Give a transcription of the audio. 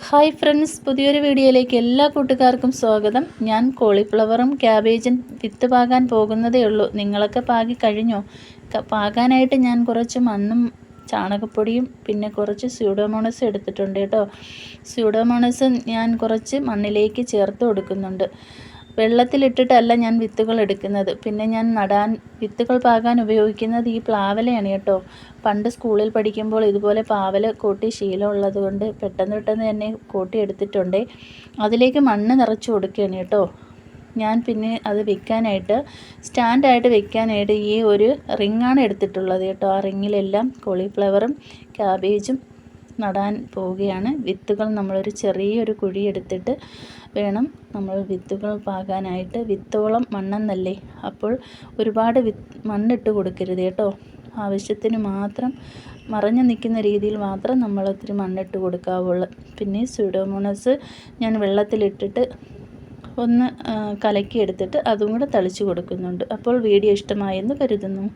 Hi friends, പുതിയൊരു വീഡിയോയിലേക്ക് എല്ലാ കൂട്ടുകാർക്കും സ്വാഗതം. ഞാൻ കോളിഫ്ലവറും ക്യാബേജും വിത്ത് പാകാൻ പോകുന്നതേ ഉള്ളൂ. നിങ്ങളൊക്കെ പാകി കഴിഞ്ഞോ? പാകാനായിട്ട് ഞാൻ കുറച്ച് മണ്ണും ചാണകപ്പൊടിയും പിന്നെ കുറച്ച് സ്യൂഡോമോണസ് എടുത്തിട്ടുണ്ട് കേട്ടോ. സ്യൂഡോമോണസ് ഞാൻ കുറച്ച് മണ്ണിലേക്ക് ചേർത്ത് കൊടുക്കുന്നുണ്ട്. വെള്ളത്തിലിട്ടിട്ടല്ല ഞാൻ വിത്തുകൾ എടുക്കുന്നത്. പിന്നെ ഞാൻ വിത്തുകൾ പാകാൻ ഉപയോഗിക്കുന്നത് ഈ പ്ലാവലയാണ് കേട്ടോ. പണ്ട് സ്കൂളിൽ പഠിക്കുമ്പോൾ ഇതുപോലെ പാവല കൂട്ടി ശീലമുള്ളത് കൊണ്ട് പെട്ടെന്ന് തന്നെ കൂട്ടി എടുത്തിട്ടുണ്ട്. അതിലേക്ക് മണ്ണ് നിറച്ച് കൊടുക്കുകയാണ് കേട്ടോ. ഞാൻ പിന്നെ അത് വെക്കാനായിട്ട് സ്റ്റാൻഡായിട്ട് വെക്കാനായിട്ട് ഈ ഒരു റിങ്ങാണ് എടുത്തിട്ടുള്ളത് കേട്ടോ. ആ റിങ്ങിലെല്ലാം കോളിഫ്ലവറും ക്യാബേജും നടാൻ പോവുകയാണ്. വിത്തുകൾ നമ്മളൊരു ചെറിയൊരു കുഴി എടുത്തിട്ട് വേണം നമ്മൾ വിത്തുകൾ പാകാനായിട്ട്. വിത്തോളം മണ്ണെന്നല്ലേ, അപ്പോൾ ഒരുപാട് മണ്ണിട്ട് കൊടുക്കരുത് കേട്ടോ. ആവശ്യത്തിന് മാത്രം മറഞ്ഞു നിൽക്കുന്ന രീതിയിൽ മാത്രം നമ്മൾ ഒത്തിരി മണ്ണിട്ട് കൊടുക്കാവുള്ളൂ. പിന്നെ സ്യൂഡോമോണസ് ഞാൻ വെള്ളത്തിലിട്ടിട്ട് ഒന്ന് കലക്കി എടുത്തിട്ട് അതും കൂടെ തളിച്ച് കൊടുക്കുന്നുണ്ട്. അപ്പോൾ വീഡിയോ ഇഷ്ടമായെന്ന് കരുതുന്നു.